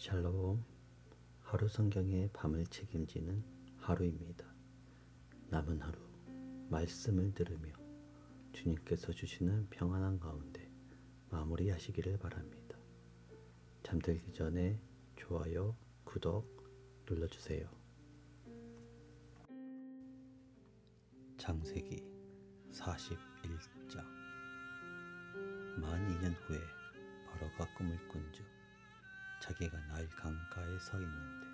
샬롬. 하루 성경의 밤을 책임지는 하루입니다. 남은 하루 말씀을 들으며 주님께서 주시는 평안한 가운데 마무리하시기를 바랍니다. 잠들기 전에 좋아요, 구독 눌러주세요. 창세기 41장. 만 2년 후에 바로가 꿈을 꾼즉 자기가 나일 강가에 서 있는데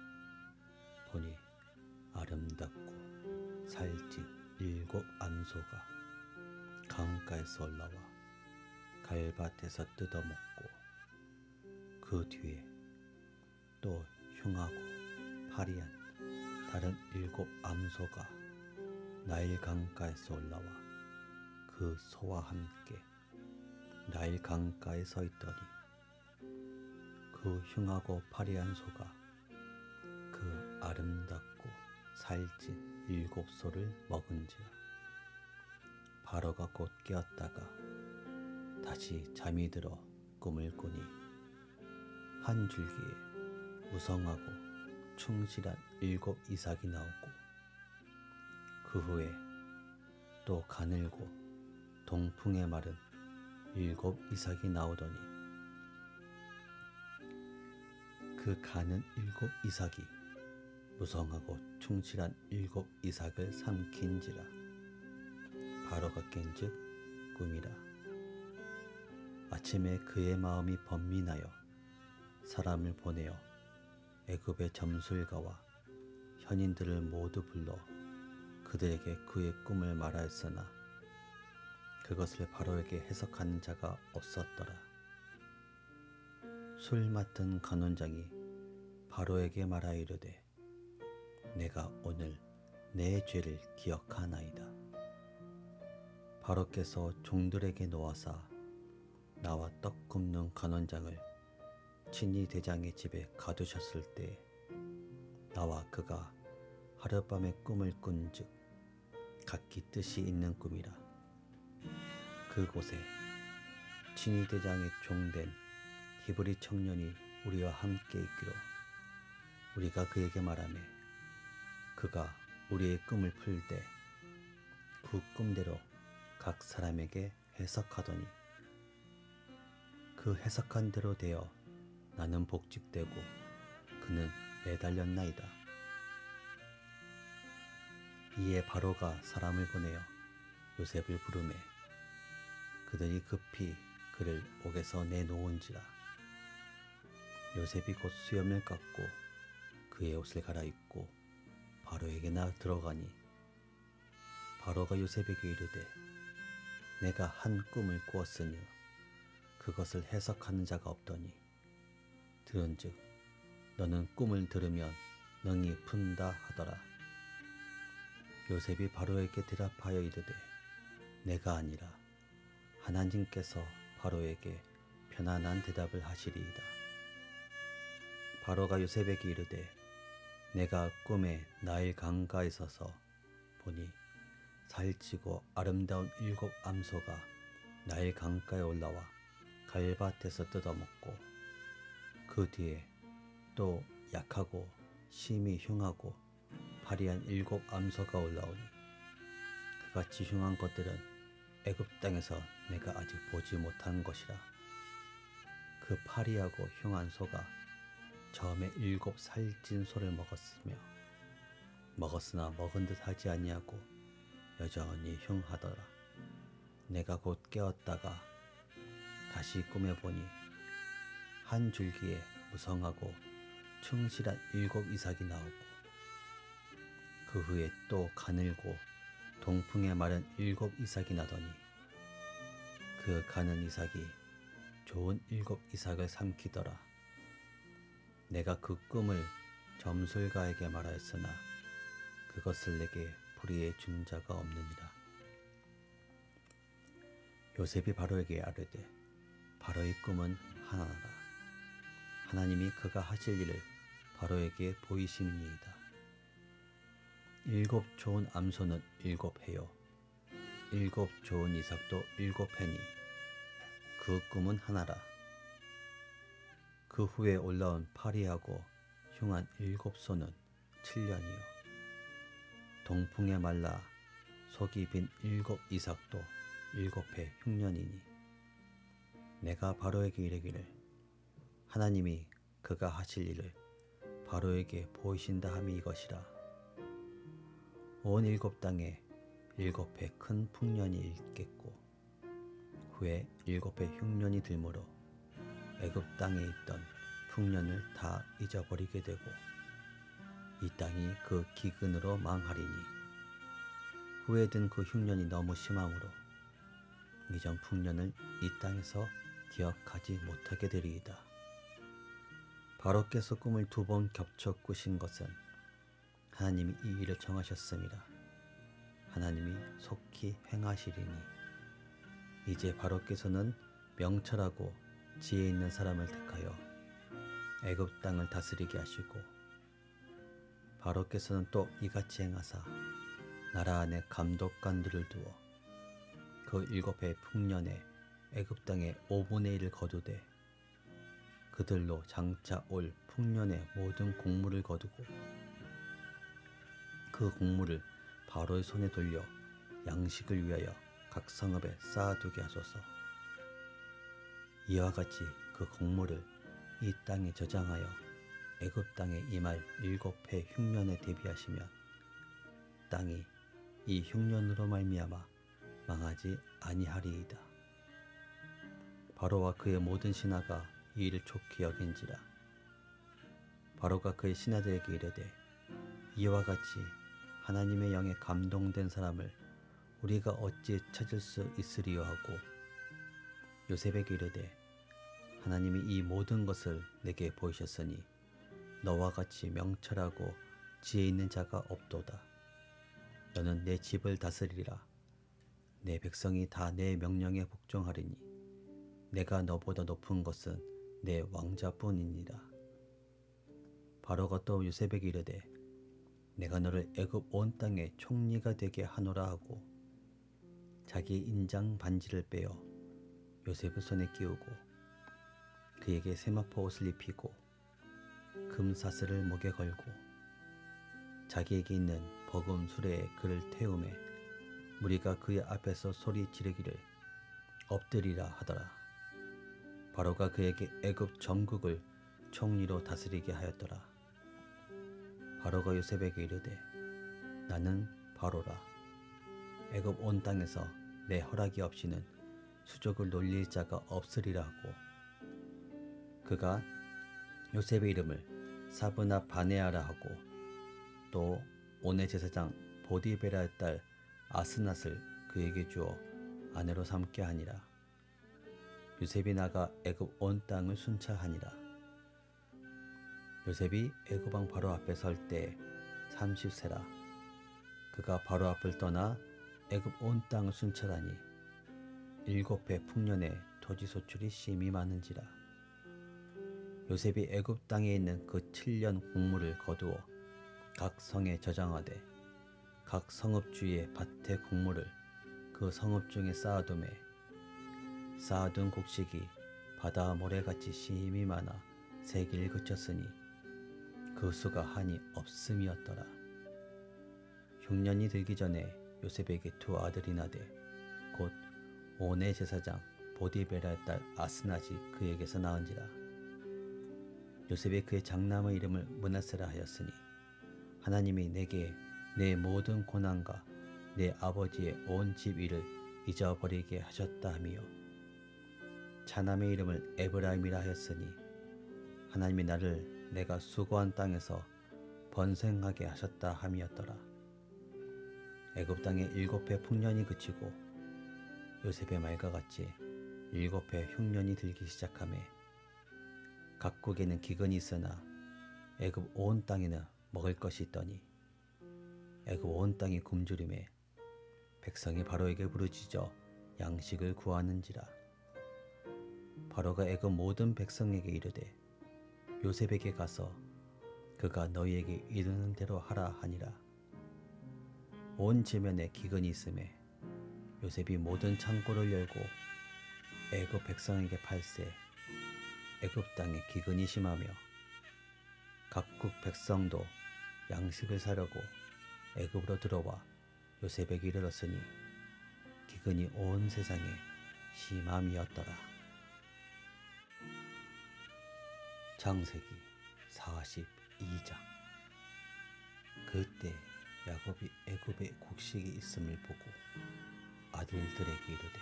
보니 아름답고 살찐 7 암소가 강가에서 올라와 갈밭에서 뜯어먹고 그 뒤에 또 흉하고 파리한 다른 7 암소가 나일 강가에서 올라와 그 소와 함께 나일 강가에 서 있더니 그 흉하고 파리한 소가 그 아름답고 살찐 7 소를 먹은지라. 바로가 곧 깨었다가 다시 잠이 들어 꿈을 꾸니 한 줄기에 무성하고 충실한 7 이삭이 나오고 그 후에 또 가늘고 동풍에 마른 7 이삭이 나오더니 그 가는 7 이삭이 무성하고 충실한 7 이삭을 삼킨지라. 바로가 깬즉 꿈이라. 아침에 그의 마음이 번민하여 사람을 보내어 애굽의 점술가와 현인들을 모두 불러 그들에게 그의 꿈을 말하였으나 그것을 바로에게 해석하는 자가 없었더라. 술 맡은 간원장이 바로에게 말하이르되 내가 오늘 내 죄를 기억하나이다. 바로께서 종들에게 놓아사 나와 떡 굽는 간원장을 친히 대장의 집에 가두셨을 때 나와 그가 하룻밤에 꿈을 꾼즉 각기 뜻이 있는 꿈이라. 그곳에 친히 대장의 종된 히브리 청년이 우리와 함께 있기로 우리가 그에게 말하매 그가 우리의 꿈을 풀 때 그 꿈대로 각 사람에게 해석하더니 그 해석한 대로 되어 나는 복직되고 그는 매달렸나이다. 이에 바로가 사람을 보내어 요셉을 부르매 그들이 급히 그를 옥에서 내놓은지라. 요셉이 곧 수염을 깎고 그의 옷을 갈아입고 바로에게 들어가니 바로가 요셉에게 이르되 내가 한 꿈을 꾸었으니 그것을 해석하는 자가 없더니 들은즉 너는 꿈을 들으면 능히 푼다 하더라. 요셉이 바로에게 대답하여 이르되 내가 아니라 하나님께서 바로에게 편안한 대답을 하시리이다. 바로가 요셉에게 이르되 내가 꿈에 나일 강가에 서서 보니 살찌고 아름다운 7 암소가 나일 강가에 올라와 갈밭에서 뜯어먹고 그 뒤에 또 약하고 심히 흉하고 파리한 7 암소가 올라오니 그같이 흉한 것들은 애굽 땅에서 내가 아직 보지 못한 것이라. 그 파리하고 흉한 소가 처음에 7 살찐 소를 먹었으나 먹은 듯 하지 아니하고 여전히 흉하더라. 내가 곧 깨었다가 다시 꿈에 보니 한 줄기에 무성하고 충실한 7 이삭이 나오고 그 후에 또 가늘고 동풍에 마른 7 이삭이 나더니 그 가는 이삭이 좋은 7 이삭을 삼키더라. 내가 그 꿈을 점술가에게 말하였으나 그것을 내게 풀이해 준 자가 없느니라. 요셉이 바로에게 아뢰되 바로의 꿈은 하나라. 하나님이 그가 하실 일을 바로에게 보이심이니이다. 7 좋은 암소는 7 해요 7 좋은 이삭도 7 해니 그 꿈은 하나라. 그 후에 올라온 파리하고 흉한 7소는 7년이요. 동풍에 말라 속이 빈 7이삭도 7해 흉년이니 내가 바로에게 이르기를 하나님이 그가 하실 일을 바로에게 보이신다 함이 이것이라. 온 7땅에 7해 큰 풍년이 일겠고 후에 7해 흉년이 들므로 애굽 땅에 있던 풍년을 다 잊어버리게 되고 이 땅이 그 기근으로 망하리니 후에 든 그 흉년이 너무 심함으로 이전 풍년을 이 땅에서 기억하지 못하게 되리이다. 바로께서 꿈을 2번 겹쳐 꾸신 것은 하나님이 이 일을 정하셨음이라. 하나님이 속히 행하시리니 이제 바로께서는 명철하고 지혜 있는 사람을 택하여 애굽 땅을 다스리게 하시고 바로께서는 또 이같이 행하사 나라 안에 감독관들을 두어 그 7해 풍년에 애굽 땅의 5분의 1을 거두되 그들로 장차 올 풍년의 모든 곡물을 거두고 그 곡물을 바로의 손에 돌려 양식을 위하여 각 성읍에 쌓아두게 하소서. 이와 같이 그 곡물을 이 땅에 저장하여 애굽 땅에 임할 7해 흉년에 대비하시면 땅이 이 흉년으로 말미암아 망하지 아니하리이다. 바로와 그의 모든 신하가 이 일을 좋게 여긴지라. 바로가 그의 신하들에게 이르되 이와 같이 하나님의 영에 감동된 사람을 우리가 어찌 찾을 수 있으리요 하고 요셉에게 이르되 하나님이 이 모든 것을 내게 보이셨으니 너와 같이 명철하고 지혜 있는 자가 없도다. 너는 내 집을 다스리라. 내 백성이 다 내 명령에 복종하리니 내가 너보다 높은 것은 내 왕자뿐이니라. 바로가 또 요셉에게 이르되 내가 너를 애굽 온 땅의 총리가 되게 하노라 하고 자기 인장 반지를 빼어 요셉의 손에 끼우고 그에게 세마포 옷을 입히고 금사슬을 목에 걸고 자기에게 있는 버금 수레에 그를 태우매 무리가 그의 앞에서 소리 지르기를 엎드리라 하더라. 바로가 그에게 애굽 전국을 총리로 다스리게 하였더라. 바로가 요셉에게 이르되 나는 바로라. 애굽 온 땅에서 내 허락이 없이는 수족을 놀릴 자가 없으리라 하고 그가 요셉의 이름을 사브나 바네아라 하고 또 온의 제사장 보디베라의 딸 아스낫을 그에게 주어 아내로 삼게 하니라. 요셉이 나가 애굽 온 땅을 순찰하니라. 요셉이 애굽 왕 바로 앞에 설 때 30세라. 그가 바로 앞을 떠나 애굽 온 땅을 순찰하니 7해 풍년에 토지 소출이 심히 많은지라. 요셉이 애굽 땅에 있는 그 7년 곡물을 거두어 각 성에 저장하되 각 성읍 주위의 밭의 곡물을 그 성읍 중에 쌓아두매 쌓아둔 곡식이 바다 모래같이 심히 많아 세기를 그쳤으니 그 수가 한이 없음이었더라. 흉년이 들기 전에 요셉에게 2 아들이 나되 곧 온의 제사장 보디베라의 딸 아스낫이 그에게서 낳은지라. 요셉이 그의 장남의 이름을 므낫세라 하였으니 하나님이 내게 내 모든 고난과 내 아버지의 온 집 일을 잊어버리게 하셨다 하며 차남의 이름을 에브라임이라 하였으니 하나님이 나를 내가 수고한 땅에서 번성하게 하셨다 함이었더라. 애굽 땅에 7해 풍년이 그치고 요셉의 말과 같이 7해 흉년이 들기 시작하매 각국에는 기근이 있으나 애굽 온 땅에는 먹을 것이 있더니 애굽 온 땅이 굶주림에 백성이 바로에게 부르짖어 양식을 구하는지라. 바로가 애굽 모든 백성에게 이르되 요셉에게 가서 그가 너희에게 이르는 대로 하라 하니라. 온 지면에 기근이 있음에 요셉이 모든 창고를 열고 애굽 백성에게 팔세 애굽 땅에 기근이 심하며 각국 백성도 양식을 사려고 애굽으로 들어와 요셉에게 이르렀으니 기근이 온 세상에 심함이었더라. 창세기 42장. 그때 야곱이 애굽에 곡식이 있음을 보고 아들들에게 이르되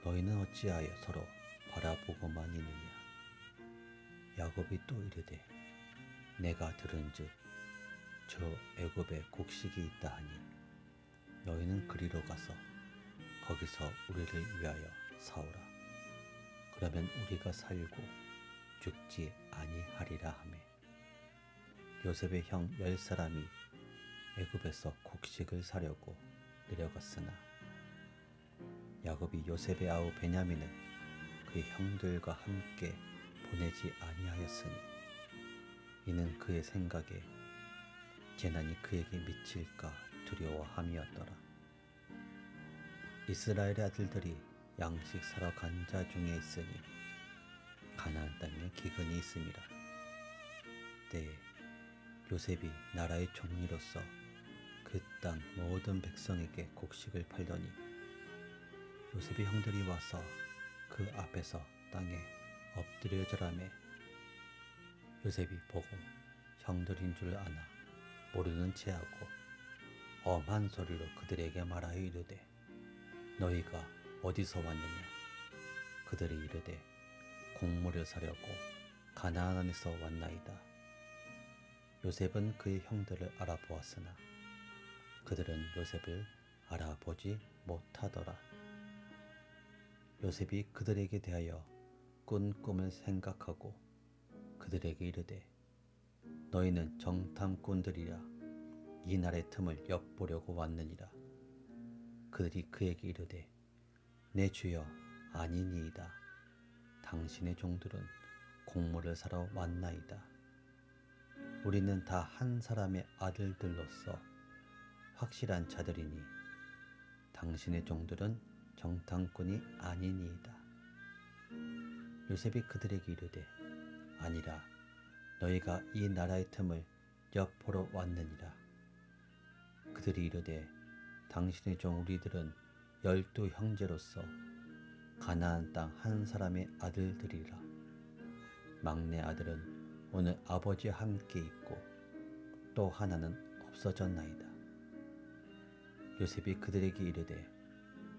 너희는 어찌하여 서로 바라보고만 있느냐. 야곱이 또 이르되 내가 들은즉 저 애굽에 곡식이 있다 하니 너희는 그리로 가서 거기서 우리를 위하여 사오라. 그러면 우리가 살고 죽지 아니하리라 하매 요셉의 형 10사람이 애굽에서 곡식을 사려고 내려갔으나 야곱이 요셉의 아우 베냐민을 그의 형들과 함께 보내지 아니하였으니 이는 그의 생각에 재난이 그에게 미칠까 두려워함이었더라. 이스라엘의 아들들이 양식 사러 간 자 중에 있으니 가나안 땅에 기근이 있음이라. 때에 요셉이 나라의 총리로서 그 땅 모든 백성에게 곡식을 팔더니 요셉의 형들이 와서 그 앞에서 땅에 엎드려 절하매 요셉이 보고 형들인 줄 아나 모르는 체하고 엄한 소리로 그들에게 말하여 이르되 너희가 어디서 왔느냐. 그들이 이르되 곡물을 사려고 가나안에서 왔나이다. 요셉은 그의 형들을 알아보았으나 그들은 요셉을 알아보지 못하더라. 요셉이 그들에게 대하여 꾼 꿈을 생각하고 그들에게 이르되 너희는 정탐꾼들이라 이 날의 틈을 엿보려고 왔느니라. 그들이 그에게 이르되 내 주여 아니니이다. 당신의 종들은 곡물을 사러 왔나이다. 우리는 다 한 사람의 아들들로서 확실한 자들이니 당신의 종들은 정탐꾼이 아니니이다. 요셉이 그들에게 이르되 아니라 너희가 이 나라의 틈을 엿보러 왔느니라. 그들이 이르되 당신의 종 우리들은 12 형제로서 가나안 땅 한 사람의 아들들이라. 막내 아들은 오늘 아버지와 함께 있고 또 하나는 없어졌나이다. 요셉이 그들에게 이르되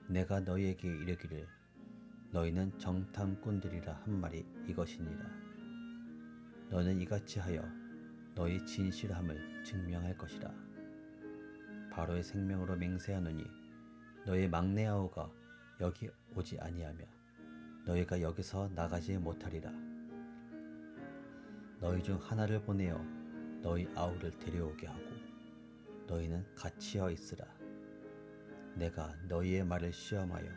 내가 너희에게 이르기를 너희는 정탐꾼들이라 한 말이 이것이니라. 너는 이같이 하여 너희 진실함을 증명할 것이라. 바로의 생명으로 맹세하노니 너희 막내 아우가 여기 오지 아니하며 너희가 여기서 나가지 못하리라. 너희 중 하나를 보내어 너희 아우를 데려오게 하고 너희는 갇히어 있으라. 내가 너희의 말을 시험하여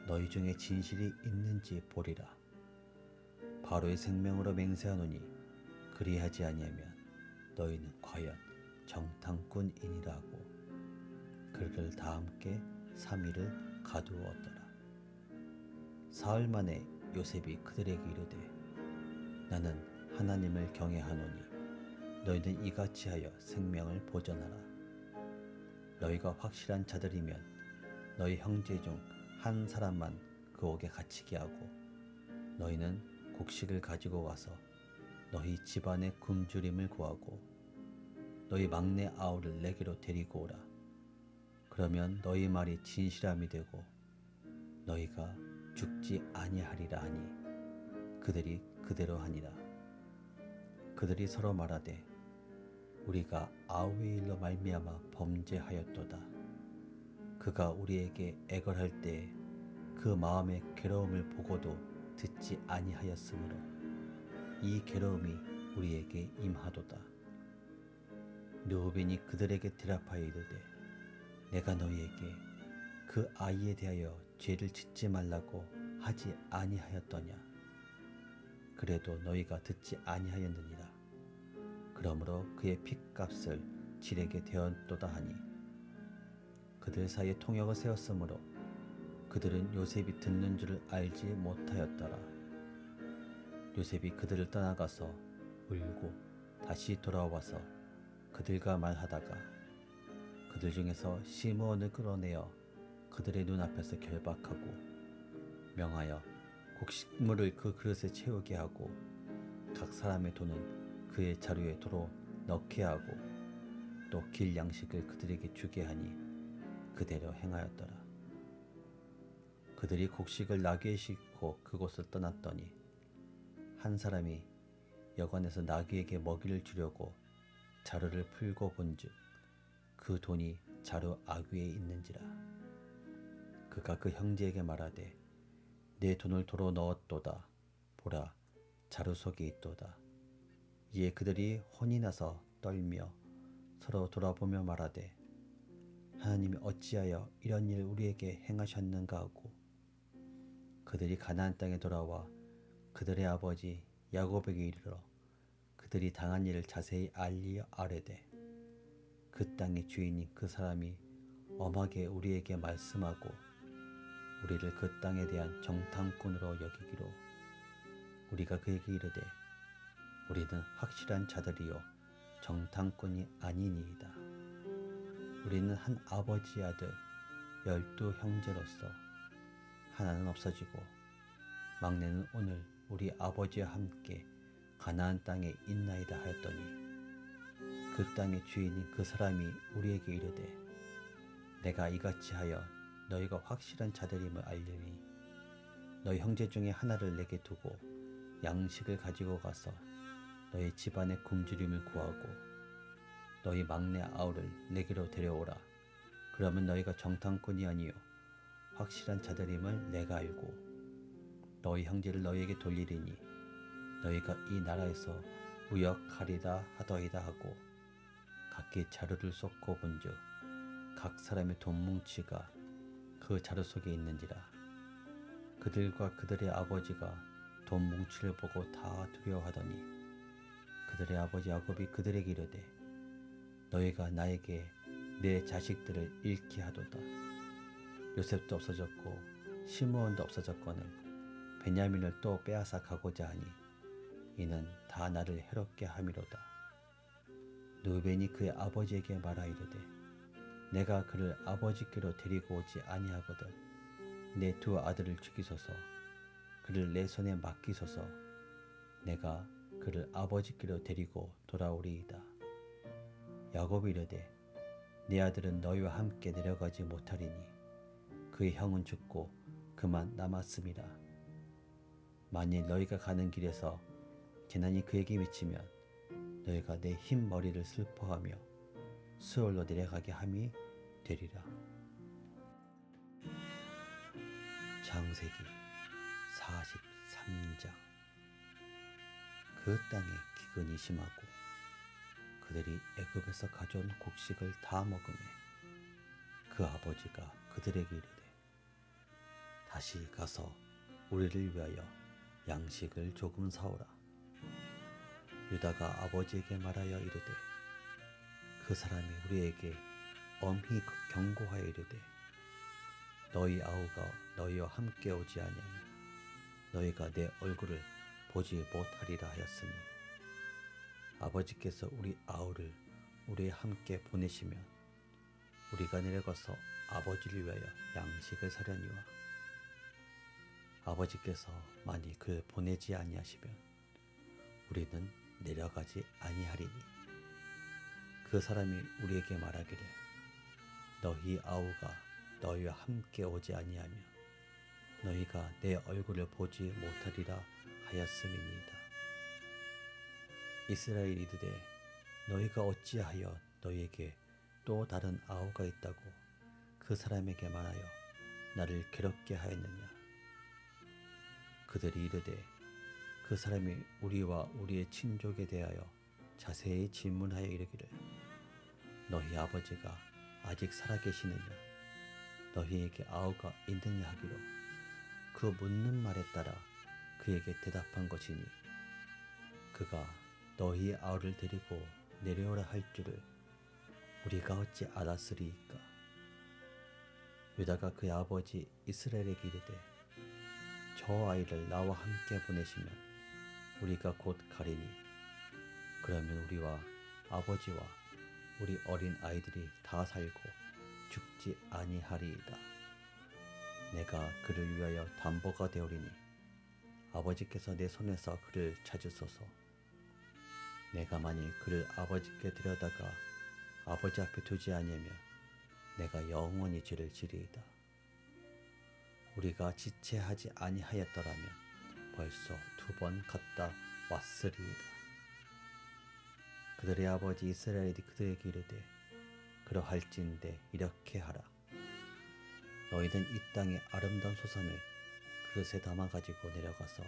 너희 중에 진실이 있는지 보리라. 바로의 생명으로 맹세하노니 그리하지 아니하면 너희는 과연 정탐꾼이니라 하고 그를 다 함께 3일을 가두었더라. 사흘 만에 요셉이 그들에게 이르되 나는 하나님을 경외하노니 너희는 이같이 하여 생명을 보전하라. 너희가 확실한 자들이면 너희 형제 중 한 사람만 그 옥에 갇히게 하고 너희는 곡식을 가지고 가서 너희 집안의 굶주림을 구하고 너희 막내 아우를 내게로 데리고 오라. 그러면 너희 말이 진실함이 되고 너희가 죽지 아니하리라 하니 그들이 그대로 하니라. 그들이 서로 말하되 우리가 아우의 일로 말미암아 범죄하였도다. 그가 우리에게 애걸할 때에 그 마음의 괴로움을 보고도 듣지 아니하였으므로 이 괴로움이 우리에게 임하도다. 르우벤이 그들에게 대답하여 이르되 내가 너희에게 그 아이에 대하여 죄를 짓지 말라고 하지 아니하였더냐. 그래도 너희가 듣지 아니하였느니라. 그러므로 그의 핏값을 질에게 되었도다 하니 그들 사이에 통역을 세웠으므로 그들은 요셉이 듣는 줄을 알지 못하였더라. 요셉이 그들을 떠나가서 울고 다시 돌아와서 그들과 말하다가 그들 중에서 시므온을 끌어내어 그들의 눈앞에서 결박하고 명하여 곡식물을 그 그릇에 채우게 하고 각 사람의 돈은 그의 자루에 도로 넣게 하고 또 길 양식을 그들에게 주게 하니 그대로 행하였더라. 그들이 곡식을 나귀에 싣고 그곳을 떠났더니 한 사람이 여관에서 나귀에게 먹이를 주려고 자루를 풀고 본즉 그 돈이 자루 아귀에 있는지라. 그가 그 형제에게 말하되 내 돈을 도로 넣었도다. 보라, 자루 속에 있도다. 이에 그들이 혼이 나서 떨며 서로 돌아보며 말하되 하나님이 어찌하여 이런 일을 우리에게 행하셨는가 하고 그들이 가나안 땅에 돌아와 그들의 아버지 야곱에게 이르러 그들이 당한 일을 자세히 알리어 아뢰되 그 땅의 주인인 그 사람이 엄하게 우리에게 말씀하고 우리를 그 땅에 대한 정탐꾼으로 여기기로 우리가 그에게 이르되 우리는 확실한 자들이요 정탐꾼이 아니니이다. 우리는 한 아버지의 아들 12 형제로서 하나는 없어지고 막내는 오늘 우리 아버지와 함께 가나안 땅에 있나이다 하였더니 그 땅의 주인인 그 사람이 우리에게 이르되 내가 이같이 하여 너희가 확실한 자들임을 알리니 너희 형제 중에 하나를 내게 두고 양식을 가지고 가서 너희 집안의 굶주림을 구하고 너희 막내 아우를 내게로 데려오라. 그러면 너희가 정탐꾼이 아니요 확실한 자들임을 내가 알고 너희 형제를 너희에게 돌리리니 너희가 이 나라에서 무역하리다 하더이다 하고 각기 자루를 쏟고 본즉 각 사람의 돈 뭉치가 그 자루 속에 있는지라. 그들과 그들의 아버지가 돈 뭉치를 보고 다 두려워하더니 그들의 아버지 야곱이 그들에게 이르되 너희가 나에게 내 자식들을 잃게 하도다. 요셉도 없어졌고 시므온도 없어졌거늘 베냐민을 또 빼앗아 가고자 하니 이는 다 나를 해롭게 함이로다. 르벤이 그의 아버지에게 말하 이르되 내가 그를 아버지께로 데리고 오지 아니하거든 내 두 아들을 죽이소서 그를 내 손에 맡기소서 내가 그를 아버지께로 데리고 돌아오리이다. 야곱이 이르되 내 아들은 너희와 함께 내려가지 못하리니 그의 형은 죽고 그만 남았음이라. 만일 너희가 가는 길에서 재난이 그에게 미치면 너희가 내 흰 머리를 슬퍼하며 수월로 내려가게 함이 되리라. 창세기 43장. 그 땅에 기근이 심하고 그들이 애굽에서 가져온 곡식을 다 먹으매 그 아버지가 그들에게 이르되 다시 가서 우리를 위하여 양식을 조금 사오라. 유다가 아버지에게 말하여 이르되 그 사람이 우리에게 엄히 경고하여 이르되 너희 아우가 너희와 함께 오지 아니하면 너희가 내 얼굴을 보지 못하리라 하였으니 아버지께서 우리 아우를 우리와 함께 보내시면 우리가 내려가서 아버지를 위하여 양식을 사려니와 아버지께서 만일 그를 보내지 아니하시면 우리는 내려가지 아니하리니 그 사람이 우리에게 말하기를 너희 아우가 너희와 함께 오지 아니하면 너희가 내 얼굴을 보지 못하리라 하였음이니이다. 이스라엘이 이르되 너희가 어찌하여 너희에게 또 다른 아우가 있다고 그 사람에게 말하여 나를 괴롭게 하였느냐. 그들이 이르되 그 사람이 우리와 우리의 친족에 대하여 자세히 질문하여 이르기를 너희 아버지가 아직 살아계시느냐 너희에게 아우가 있느냐 하기로 그 묻는 말에 따라 그에게 대답한 것이니 그가 너희 아우를 데리고 내려오라 할 줄을 우리가 어찌 알았으리이까. 유다가 그의 아버지 이스라엘에게 이르되 저 아이를 나와 함께 보내시면 우리가 곧 가리니 그러면 우리와 아버지와 우리 어린 아이들이 다 살고 죽지 아니하리이다. 내가 그를 위하여 담보가 되오리니 아버지께서 내 손에서 그를 찾으소서. 내가 만일 그를 아버지께 데려다가 아버지 앞에 두지 아니하면 내가 영원히 죄를 지리이다. 우리가 지체하지 아니하였더라면 벌써 2번 갔다 왔으리이다. 그들의 아버지 이스라엘이 그들에게 이르되 그러할진대 이렇게 하라. 너희는 이 땅의 아름다운 소산을 그릇에 담아 가지고 내려가서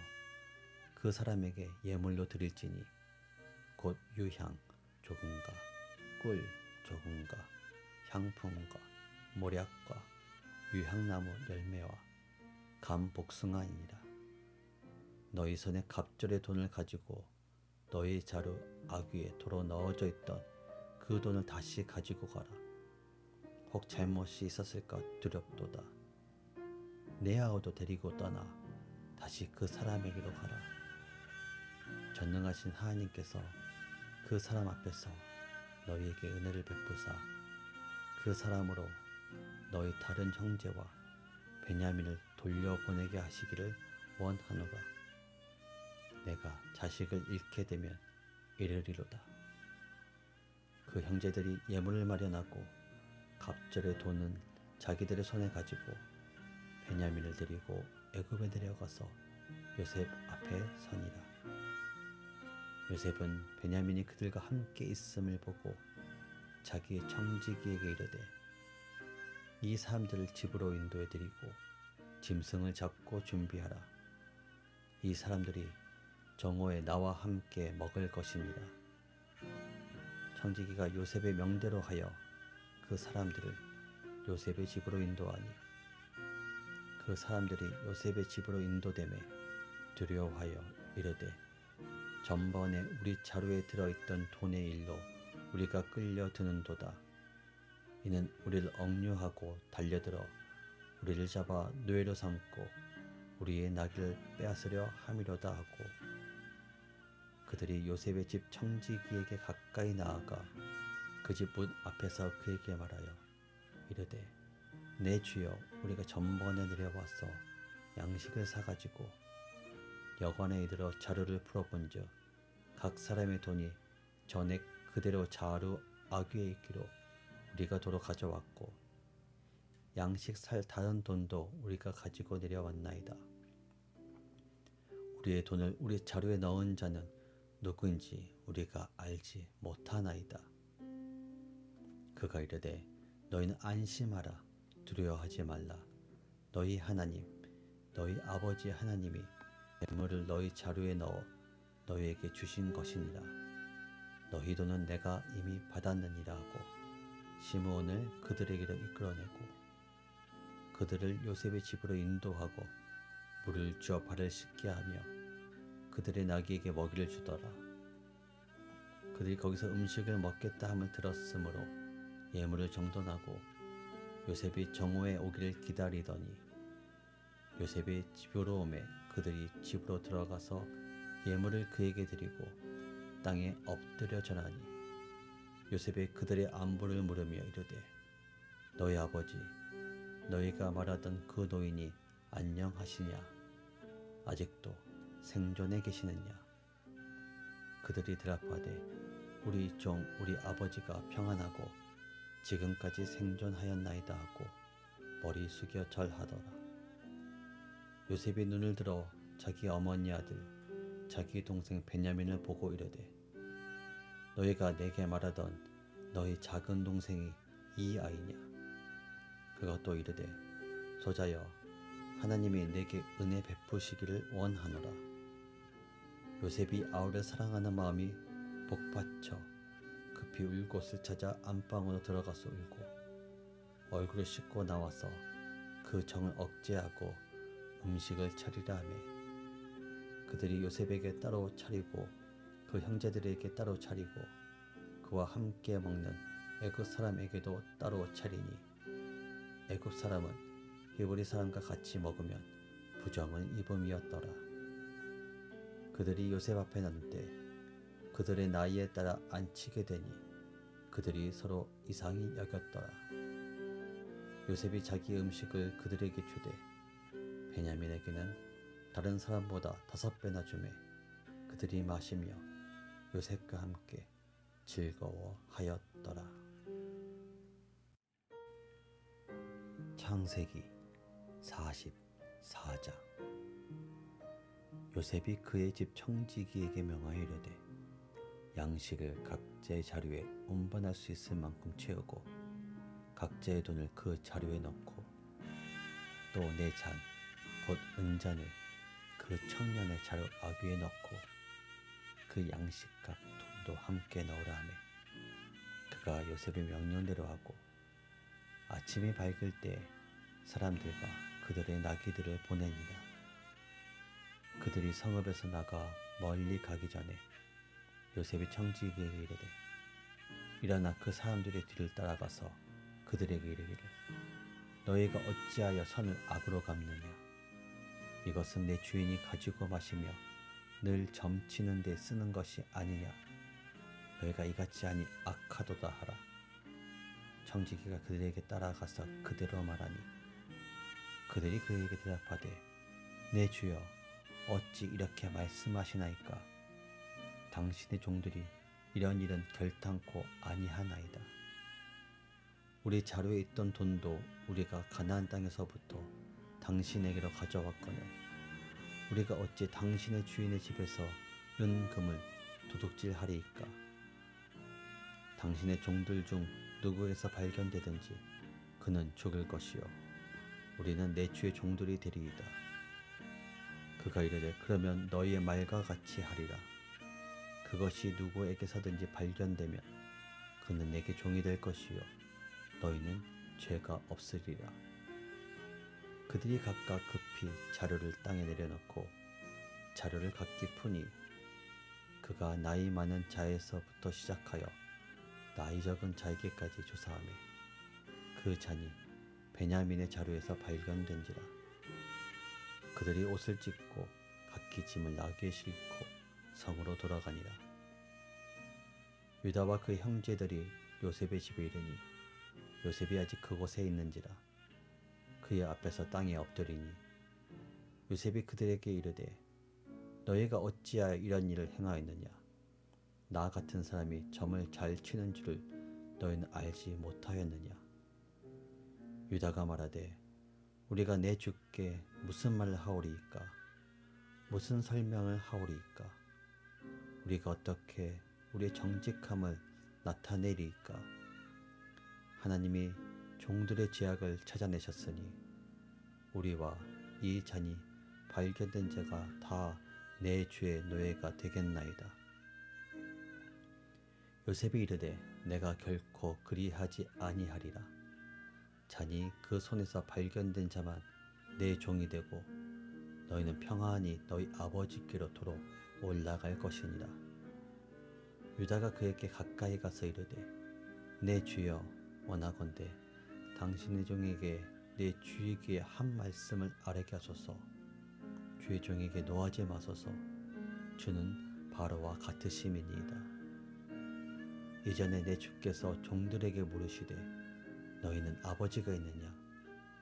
그 사람에게 예물로 드릴지니 곧 유향 조금과 꿀 조금과 향품과 모략과 유향나무 열매와 감 복숭아이니라. 너희 손에 갑절의 돈을 가지고 너희 자루 아귀에 도로 넣어져 있던 그 돈을 다시 가지고 가라. 혹 잘못이 있었을까 두렵도다. 내 아우도 데리고 떠나 다시 그 사람에게로 가라. 전능하신 하나님께서 그 사람 앞에서 너희에게 은혜를 베푸사 그 사람으로 너희 다른 형제와 베냐민을 돌려보내게 하시기를 원하노라. 내가 자식을 잃게 되면 이르리로다. 그 형제들이 예물을 마련하고 갑절의 돈은 자기들의 손에 가지고 베냐민을 데리고 애굽에 내려가서 요셉 앞에 서니라. 요셉은 베냐민이 그들과 함께 있음을 보고 자기 청지기에게 이르되 이 사람들을 집으로 인도해 드리고 짐승을 잡고 준비하라. 이 사람들이 정오에 나와 함께 먹을 것이니라. 청지기가 요셉의 명대로 하여 그 사람들을 요셉의 집으로 인도하니 그 사람들이 요셉의 집으로 인도되매 두려워하여 이르되 전번에 우리 자루에 들어있던 돈의 일로 우리가 끌려드는도다. 이는 우리를 억류하고 달려들어 우리를 잡아 노예로 삼고 우리의 나귀를 빼앗으려 함이로다 하고 그들이 요셉의 집 청지기에게 가까이 나아가 그 집 문 앞에서 그에게 말하여 이르되 내 주여 우리가 전번에 내려와서 양식을 사가지고 여관에 이르러 자루를 풀어본즉 각 사람의 돈이 전에 그대로 자루 아귀에 있기로 우리가 도로 가져왔고 양식 살 다른 돈도 우리가 가지고 내려왔나이다. 우리의 돈을 우리 자루에 넣은 자는 누구인지 우리가 알지 못하나이다. 그가 이르되 너희는 안심하라. 두려워하지 말라. 너희 하나님 너희 아버지 하나님이 예물을 너희 자루에 넣어 너희에게 주신 것이니라. 너희 돈은 내가 이미 받았느니라 하고 시므온을 그들에게로 이끌어내고 그들을 요셉의 집으로 인도하고 물을 주어 발을 씻게 하며 그들의 나귀에게 먹이를 주더라. 그들이 거기서 음식을 먹겠다 함을 들었으므로 예물을 정돈하고 요셉이 정오에 오기를 기다리더니 요셉이 집으로 오매 그들이 집으로 들어가서 예물을 그에게 드리고 땅에 엎드려 절하니 요셉이 그들의 안부를 물으며 이르되 너희 아버지 너희가 말하던 그 노인이 안녕하시냐? 아직도 생존해 계시느냐? 그들이 대답하되 우리 종 우리 아버지가 평안하고 지금까지 생존하였나이다 하고 머리 숙여 절하더라. 요셉이 눈을 들어 자기 어머니 아들 자기 동생 베냐민을 보고 이르되 너희가 내게 말하던 너희 작은 동생이 이 아이냐? 그가 또 이르되 소자여 하나님이 내게 은혜 베푸시기를 원하노라. 요셉이 아우를 사랑하는 마음이 복받쳐 급히 울 곳을 찾아 안방으로 들어가서 울고 얼굴을 씻고 나와서 그 정을 억제하고 음식을 차리라 하매 그들이 요셉에게 따로 차리고 그 형제들에게 따로 차리고 그와 함께 먹는 애굽 사람에게도 따로 차리니 애굽 사람은 히브리 사람과 같이 먹으면 부정을 입음이었더라. 그들이 요셉 앞에 놨을 때 그들의 나이에 따라 앉히게 되니 그들이 서로 이상히 여겼더라. 요셉이 자기 음식을 그들에게 주되 베냐민에게는 다른 사람보다 5배나 주매 그들이 마시며 요셉과 함께 즐거워하였더라. 창세기 44장. 요셉이 그의 집 청지기에게 명하여 이르되 양식을 각자의 자루에 운반할 수 있을 만큼 채우고 각자의 돈을 그 자루에 넣고 또 내 잔 곧 은잔을 그 청년의 자루 아귀에 넣고 그 양식값 돈도 함께 넣으라 하매 그가 요셉의 명령대로 하고 아침이 밝을 때 사람들과 그들의 나귀들을 보내니라. 그들이 성읍에서 나가 멀리 가기 전에 요셉이 청지기에게 이르되 일어나 그 사람들의 뒤를 따라가서 그들에게 이르기를 너희가 어찌하여 선을 악으로 갚느냐. 이것은 내 주인이 가지고 마시며 늘 점치는 데 쓰는 것이 아니냐. 너희가 이같이 하니 악하도다 하라. 청지기가 그들에게 따라가서 그대로 말하니 그들이 그에게 대답하되 내 주여 어찌 이렇게 말씀하시나이까. 당신의 종들이 이런 일은 결탄코 아니하나이다. 우리 자루에 있던 돈도 우리가 가나안 땅에서부터 당신에게로 가져왔거늘 우리가 어찌 당신의 주인의 집에서 은금을 도둑질하리이까. 당신의 종들 중 누구에서 발견되든지 그는 죽을 것이요 우리는 내 주의 종들이 되리이다. 그가 이르되 그러면 너희의 말과 같이 하리라. 그것이 누구에게서든지 발견되면 그는 내게 종이 될 것이요 너희는 죄가 없으리라. 그들이 각각 급히 자루를 땅에 내려놓고 자루를 각기 푸니 그가 나이 많은 자에서부터 시작하여 나이 적은 자에게까지 조사하며 그 잔이 베냐민의 자루에서 발견된지라. 그들이 옷을 찢고 각기 짐을 나귀에 싣고 성으로 돌아가니라. 유다와 그 형제들이 요셉의 집에 이르니 요셉이 아직 그곳에 있는지라. 그의 앞에서 땅에 엎드리니 요셉이 그들에게 이르되 너희가 어찌하여 이런 일을 행하였느냐. 나 같은 사람이 점을 잘 치는 줄을 너희는 알지 못하였느냐. 유다가 말하되 우리가 내 주께 무슨 말을 하오리이까. 무슨 설명을 하오리이까. 우리가 어떻게 우리의 정직함을 나타내리이까. 하나님이 종들의 죄악을 찾아내셨으니 우리와 이 잔이 발견된 자가 다 내 주의 노예가 되겠나이다. 요셉이 이르되 내가 결코 그리하지 아니하리라. 잔이 그 손에서 발견된 자만 내 종이 되고 너희는 평안히 너희 아버지께로 도로 올라갈 것이니라. 유다가 그에게 가까이 가서 이르되 내 주여 원하건대 당신의 종에게 내 주에게 한 말씀을 아뢰게 하소서. 주의 종에게 노하지 마소서. 주는 바로와 같으심이니이다. 이전에 내 주께서 종들에게 물으시되 너희는 아버지가 있느냐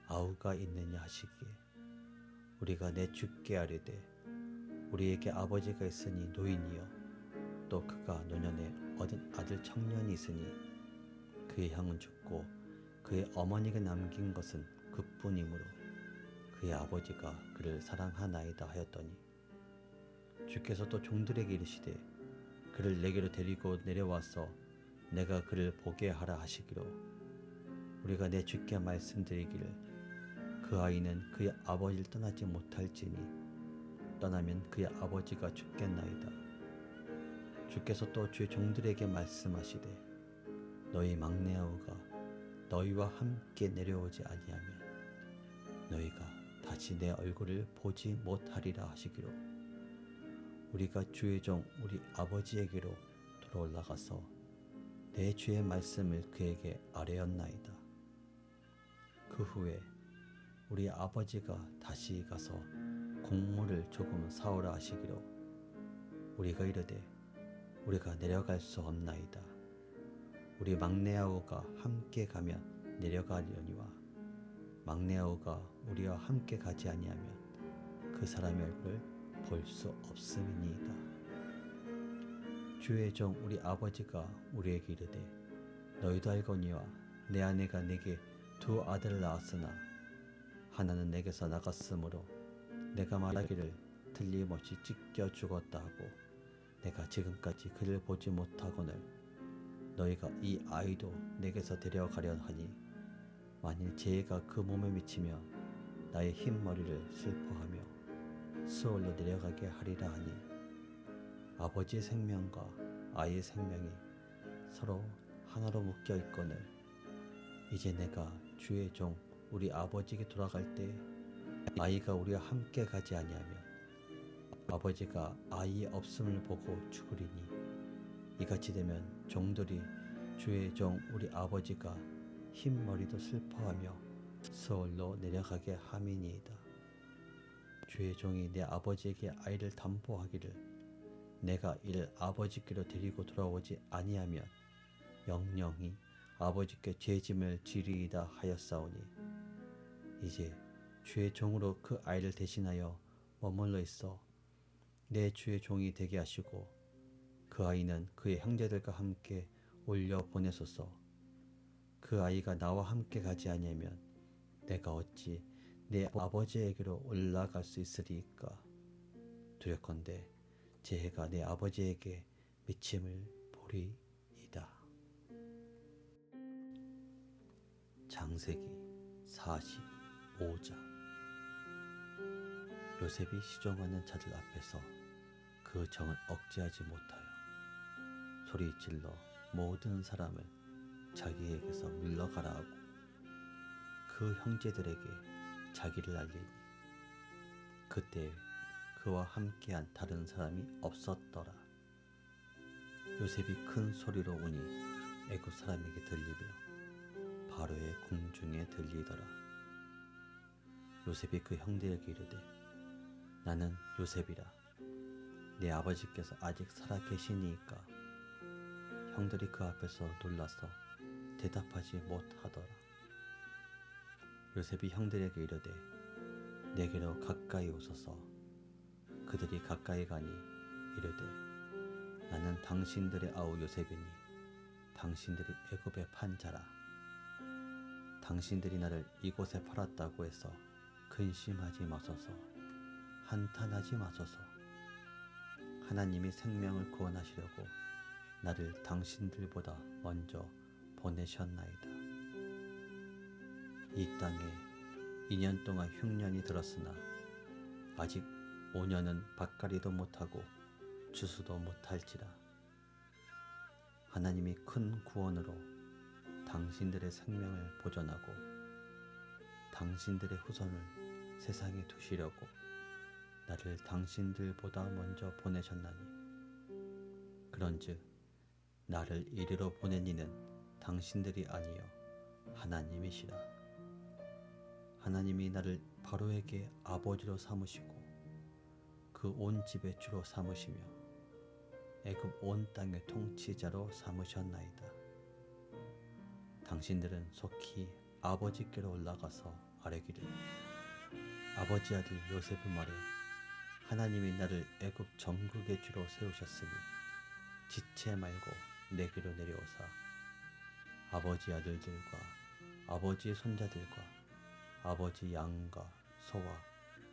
아우가 있느냐 하시기에 우리가 내 주께 아뢰되 우리에게 아버지가 있으니 노인이요 또 그가 노년에 얻은 아들 청년이 있으니 그의 형은 죽고 그의 어머니가 남긴 것은 그뿐이므로 그의 아버지가 그를 사랑하나이다 하였더니 주께서 또 종들에게 이르시되 그를 내게로 데리고 내려와서 내가 그를 보게 하라 하시기로 우리가 내 주께 말씀드리기를 그 아이는 그의 아버지를 떠나지 못할지니 떠나면 그의 아버지가 죽겠나이다. 주께서 또 주의 종들에게 말씀하시되 너희 막내 아우가 너희와 함께 내려오지 아니하면 너희가 다시 내 얼굴을 보지 못하리라 하시기로 우리가 주의 종 우리 아버지에게로 돌아올라가서 내 주의 말씀을 그에게 아뢰었나이다. 그 후에 우리 아버지가 다시 가서 곡물을 조금 사오라 하시기로 우리가 이르되 우리가 내려갈 수 없나이다. 우리 막내 아우가 함께 가면 내려가려니와 막내 아우가 우리와 함께 가지 아니하면 그 사람의 얼굴을 볼 수 없음이니이다. 주의 종 우리 아버지가 우리에게 이르되 너희도 알거니와 내 아내가 내게 두 아들을 낳았으나 하나는 내게서 나갔으므로 내가 말하기를 틀림없이 찢겨 죽었다 하고 내가 지금까지 그를 보지 못하거늘 너희가 이 아이도 내게서 데려가려 하니 만일 재해가 그 몸에 미치며 나의 흰머리를 슬퍼하며 수월로 내려가게 하리라 하니 아버지의 생명과 아이의 생명이 서로 하나로 묶여 있거늘 이제 내가 주의 종 우리 아버지에게 돌아갈 때 아이가 우리와 함께 가지 아니하면 아버지가 아이의 없음을 보고 죽으리니 이같이 되면 종들이 주의 종 우리 아버지가 흰 머리도 슬퍼하며 서울로 내려가게 함이니이다. 주의 종이 내 아버지에게 아이를 담보하기를 내가 이를 아버지께로 데리고 돌아오지 아니하면 영영이 아버지께 죄짐을 지리이다 하였사오니 이제 주의 종으로 그 아이를 대신하여 머물러 있어 내 주의 종이 되게 하시고 그 아이는 그의 형제들과 함께 올려 보내소서. 그 아이가 나와 함께 가지 아니하면 내가 어찌 내 아버지에게로 올라갈 수 있으리이까. 두렵건대 재해가 내 아버지에게 미침을 보리이다. 창세기 45장. 요셉이 시종하는 자들 앞에서 그 정을 억제하지 못하여 소리질러 모든 사람을 자기에게서 물러가라 하고 그 형제들에게 자기를 알리니 그때 그와 함께한 다른 사람이 없었더라. 요셉이 큰 소리로 우니 애굽 사람에게 들리며 바로의 궁중에 들리더라. 요셉이 그 형들에게 이르되 나는 요셉이라. 내 아버지께서 아직 살아 계시니이까. 형들이 그 앞에서 놀라서 대답하지 못하더라. 요셉이 형들에게 이르되 내게로 가까이 오소서. 그들이 가까이 가니 이르되 나는 당신들의 아우 요셉이니 당신들이 애굽에 판 자라. 당신들이 나를 이곳에 팔았다고 해서 근심하지 마소서. 한탄하지 마소서. 하나님이 생명을 구원하시려고 나를 당신들보다 먼저 보내셨나이다. 이 땅에 2년 동안 흉년이 들었으나 아직 5년은 밭갈이도 못하고 추수도 못할지라. 하나님이 큰 구원으로 당신들의 생명을 보존하고 당신들의 후손을 세상에 두시려고 나를 당신들보다 먼저 보내셨나니 그런즉 나를 이리로 보낸 이는 당신들이 아니요 하나님이시라. 하나님이 나를 바로에게 아버지로 삼으시고 그 온 집의 주로 삼으시며 애굽 온 땅의 통치자로 삼으셨나이다. 당신들은 속히 아버지께로 올라가서 아뢰기를 아버지 아들 요셉의 말에 하나님이 나를 애굽 전국의 주로 세우셨으니 지체 말고 내게로 내려오사 아버지 아들들과 아버지의 손자들과 아버지 양과 소와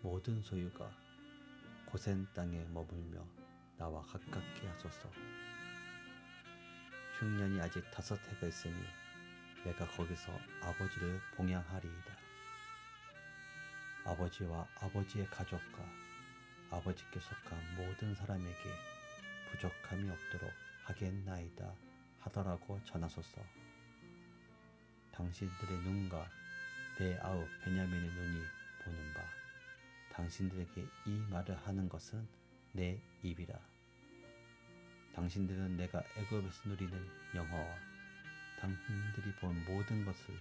모든 소유가 고센 땅에 머물며 나와 가깝게 하소서. 흉년이 아직 5해가 있으니 내가 거기서 아버지를 봉양하리이다. 아버지와 아버지의 가족과 아버지께 속한 모든 사람에게 부족함이 없도록 하겠나이다 하더라고 전하소서. 당신들의 눈과 내 아우 베냐민의 눈이 보는 바 당신들에게 이 말을 하는 것은 내 입이라. 당신들은 내가 애굽에서 누리는 영화와 당신들이 본 모든 것을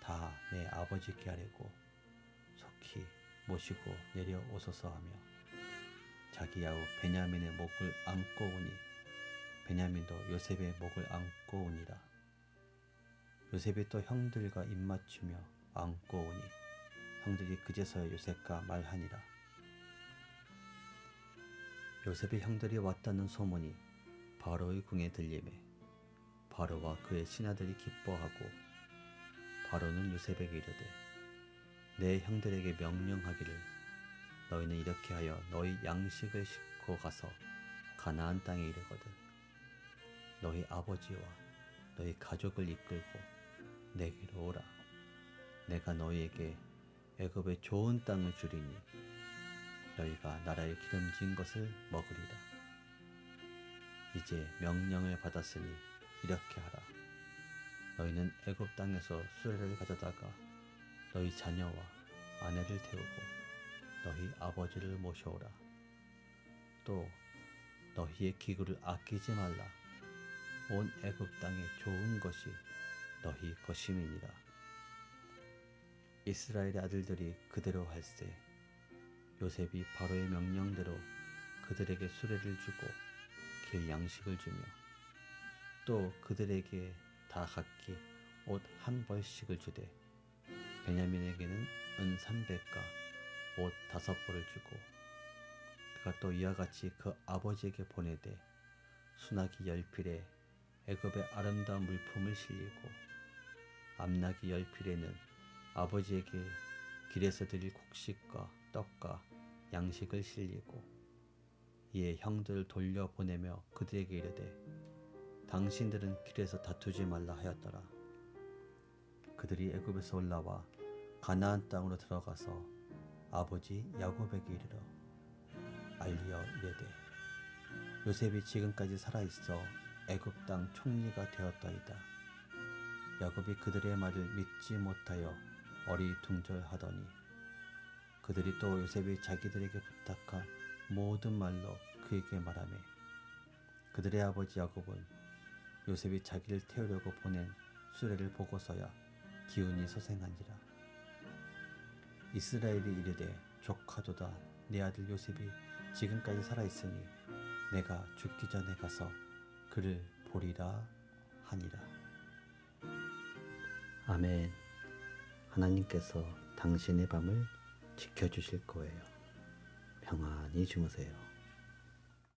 다 내 아버지께 아뢰고 속히 모시고 내려오소서 하며 자기 아우 베냐민의 목을 안고 오니 베냐민도 요셉의 목을 안고 오니라. 요셉이 또 형들과 입맞추며 안고 오니 형들이 그제서야 요셉과 말하니라. 요셉의 형들이 왔다는 소문이 바로의 궁에 들리매 바로와 그의 신하들이 기뻐하고 바로는 요셉에게 이르되 내 형들에게 명령하기를 너희는 이렇게 하여 너희 양식을 싣고 가서 가나안 땅에 이르거든 너희 아버지와 너희 가족을 이끌고 내게로 오라. 내가 너희에게 애굽의 좋은 땅을 주리니 너희가 나라의 기름진 것을 먹으리라. 이제 명령을 받았으니 이렇게 하라. 너희는 애굽 땅에서 수레를 가져다가 너희 자녀와 아내를 태우고 너희 아버지를 모셔오라. 또 너희의 기구를 아끼지 말라. 온 애굽 땅의 좋은 것이 너희 것임이니라. 이스라엘의 아들들이 그대로 할세 요셉이 바로의 명령대로 그들에게 수레를 주고 길 양식을 주며 또 그들에게 다 각기 옷 한 벌씩을 주되 베냐민에게는 은 300가 옷 5벌을 주고 그가 또 이와 같이 그 아버지에게 보내되 수나기 10필에 애굽의 아름다운 물품을 실리고 암나기 10필에는 아버지에게 길에서 드릴 곡식과 떡과 양식을 실리고 이에 형들을 돌려보내며 그들에게 이르되 당신들은 길에서 다투지 말라 하였더라. 그들이 애굽에서 올라와 가나안 땅으로 들어가서 아버지 야곱에게 이르러 알리어 이르되 요셉이 지금까지 살아있어 애굽 땅 총리가 되었더이다. 야곱이 그들의 말을 믿지 못하여 어리둥절하더니 그들이 또 요셉이 자기들에게 부탁한 모든 말로 그에게 말하매 그들의 아버지 야곱은 요셉이 자기를 태우려고 보낸 수레를 보고서야 기운이 소생하니라. 이스라엘이 이르되 조카도다 내 아들 요셉이 지금까지 살아있으니 내가 죽기 전에 가서 그를 보리라 하니라. 아멘. 하나님께서 당신의 밤을 지켜주실 거예요. 평안히 주무세요.